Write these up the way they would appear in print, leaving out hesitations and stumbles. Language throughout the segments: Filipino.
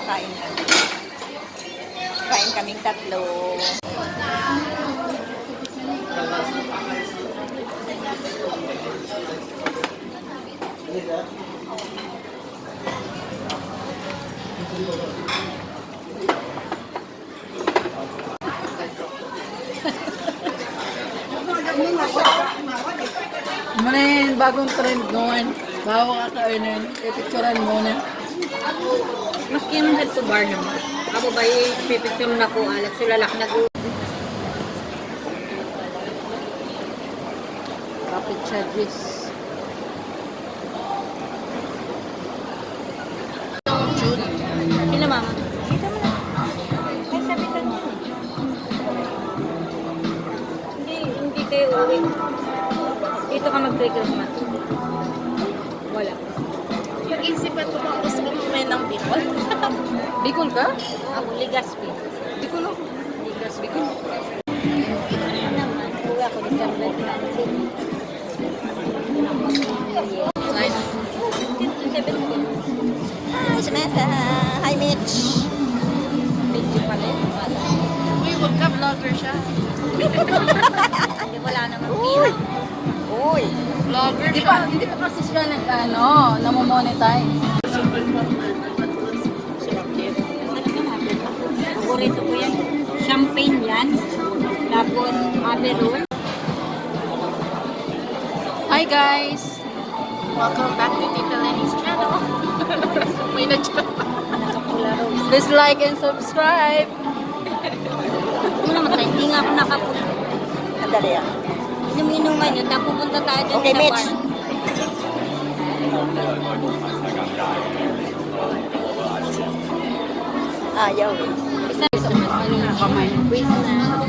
Kain kami. Kain kaming tatlo. Muna yung bagong trend noon. Bago ka kainin, ipicturean muna. Maski naman sa bar naman. Ako ba ipipicture na ko, Alex, sulalak na ko. Rapid charges. Sino mama? Dito mo na. Ay, sabitan mo. Hindi kayo uwi. Dito ka mag-Christmas. Wala. Pag-isipan ko bang gusto ko kumain ng Bicol? Bicol ka? Ako, Ligaspi. Bicol ako. Ligaspi ko. Uwi ako, December 19. Nice. 17. Hi, Samantha. Hi, Mitch. Medyo pa rin. Uy, huwag ka, vlogger siya. Hindi wala naman pila. Uy. Vlogger siya. Hindi pa kasi siya namo-monetize. Paborito ko yan. Champagne yan. Tapos Aperol. Hi guys! Welcome back to Tita Lenny's channel. May na-chat pa. Nakapula rose. Please like and subscribe! Ano naman tayo? Hindi nga ako nakapula. Andali yan. Inuminuman nyo. Tapos pupunta tayo dyan Okay, sa Mitch. bar. Ayaw eh. Isa sa ano na kamay. Quiz na.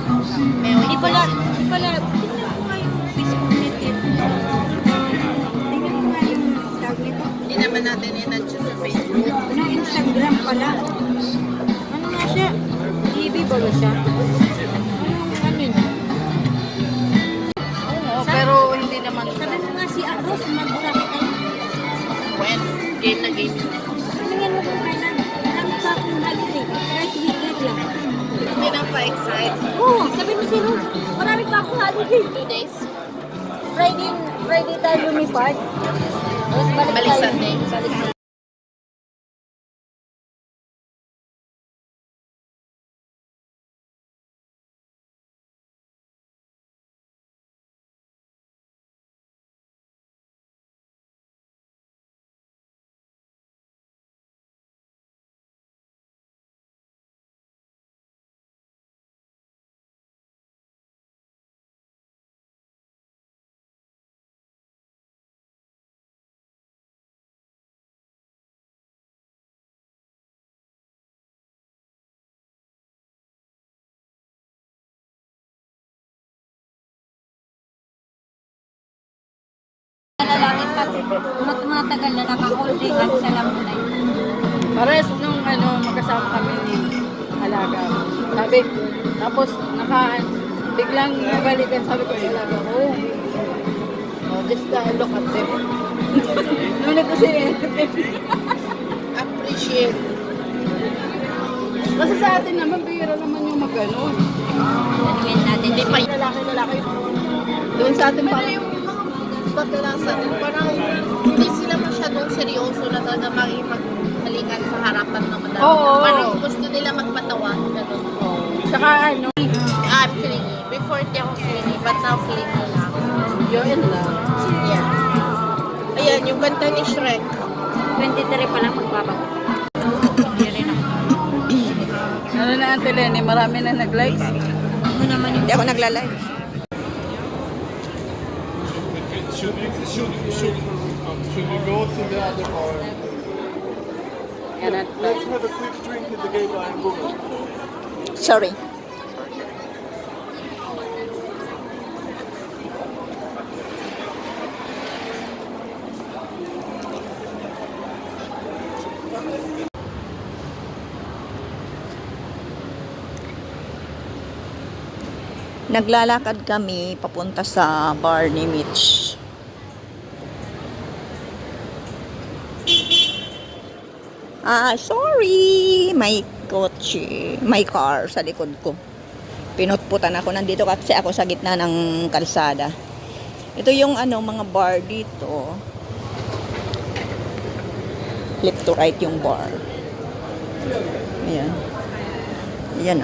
Hindi pala. Tingnan mo nga yung quiz community. Tingnan mo nga yung tag nito. Hindi naman natin in-adjust sa Facebook. Ano, Instagram pala. Ano nga siya? TV ba ba siya? Ano yun? Oo, pero hindi naman. Sabi mo nga si Rose, mag-uraki tayo. When? Game na game. Tingnan mo kung kailan. Marami pa akong holiday. Kahit weekend lang. Hindi na pa-excite. Oo, sabi mo si Rose. Marami pa akong holiday. 2 days. Friday tayo lumipad. Tapos balik tayo. Sunday. Balik Sunday. Nalalangit kasi matagal na naka-holding at sa lamunay. Pares nung magkasama kami ni Alaga. Sabi, tapos biglang nabalikan, sabi ko, Alaga, just look at them. Nunod kasi Appreciate. kasi sa atin naman, bihira naman yung mag-ano. Ano natin? Hindi pa lalaki. Doon sa atin parang Pero yung pagkalasan, parang hindi sila masyadong seryoso na talaga makipaghalikan sa harapan ng madami. Oo. Parang gusto nila magpatawa. Ganun. saka I'm clingy. Before di ako clingy, but now clingy lang. yun lang. Yeah. Ayan, yung kanta ni Shrek. 23 pa lang magbabago. Hindi rin ako. Ano na, Ate Lenny, marami na nag-likes. Ano naman yung... Hindi ako nagla-live. Should we go to the other bar? Let's have a quick drink at the gay bar and move on. Sorry. Naglalakad kami papunta sa bar ni Mitch. Sorry! May kotse, may car sa likod ko. Pinutputan ako. Nandito kasi ako sa gitna ng kalsada. Ito yung mga bar dito. Left to right yung bar. Ayan. Ayan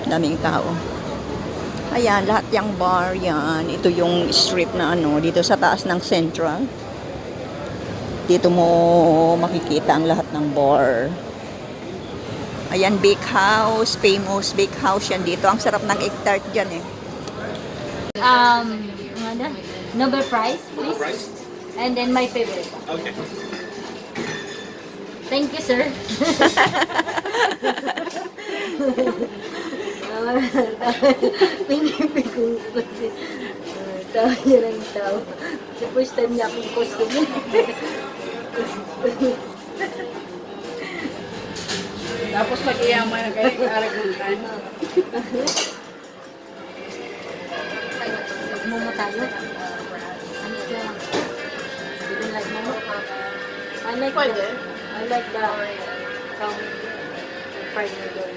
daming tao. Ayan, lahat yung bar yan. Ito yung strip na dito sa taas ng Central. Dito mo makikita ang lahat ng bar. Ayan, bake house. Famous bake house yan dito. Ang sarap ng egg tart dyan eh. Ano? Nobel Prize, please. And then my favorite. Okay. Thank you, sir. Pinipig ko kasi. Tao niya ng tao. Sa first time niya akong costume. Tapos mag-iyaman na kayo, aragutan. Momo tayo. Ano siya? You don't like momo? I like Pwede. I like the fried noodle.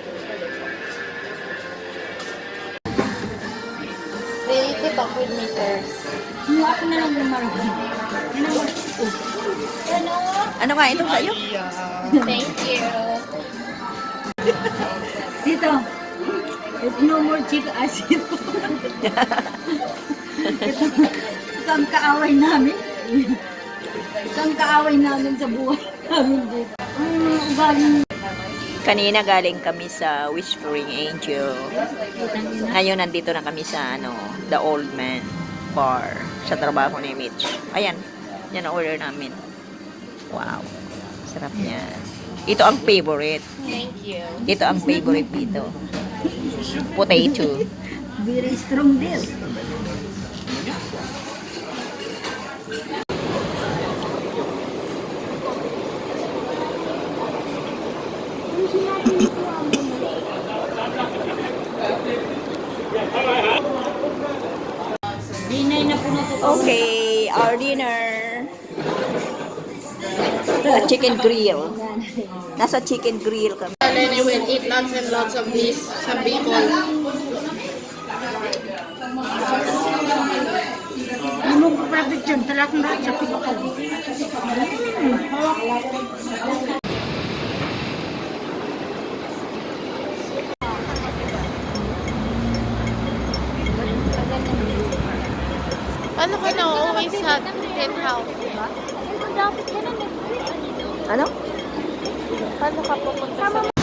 They need to talk with me first. Kumuha ako na lang ng marami. Ano nga ito sa'yo? Thank you. Sito, it's no more chicken acid. Ito ang kaaway namin. Ito ang kaaway namin sa buhay namin dito. Ugaling Kanina galing kami sa Whispering Angel. Ngayon nandito na kami sa The Old Man Bar. Sa trabaho ni Mitch. Ayan. Yan ang order namin. Wow. Sarap yan. Ito ang favorite. Thank you. Ito ang favorite dito. Potato. very strong deal. Dinay na po na to. Okay, our dinner. Chicken grill. Nasa chicken grill kami. And then I will eat lots and lots of this sa Bicol. Ano ko pa picture talagang lahat sa Bicol. Paano ka na-uwi sa tin house? Ano? Paano ka pupunta sa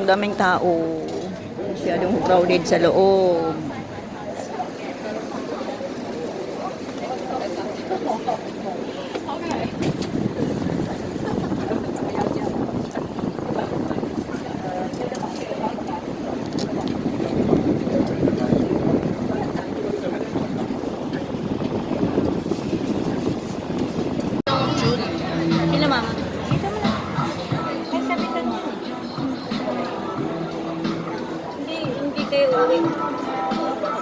Ang daming tao. Masyadong crowded sa loob. Noong June. Sino mama? Dito mo na. Ay, sabitan mo. Hindi kayo uwi.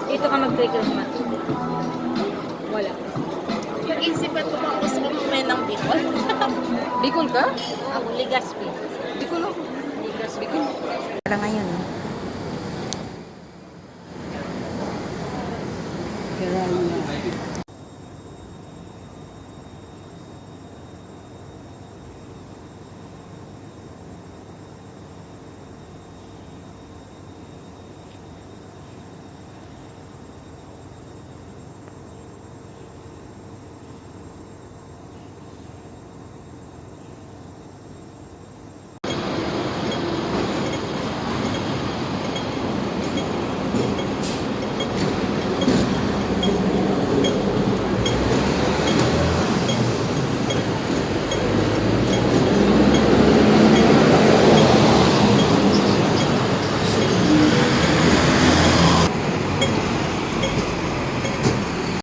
Dito ka mag-Christmas. Wala. Pag-isipan ko bang gusto ko mamaya ng Bicol. Bicol ka? Ako, Ligaspi. Bicol ako. Ligaspi. Para ngayon. Kailangan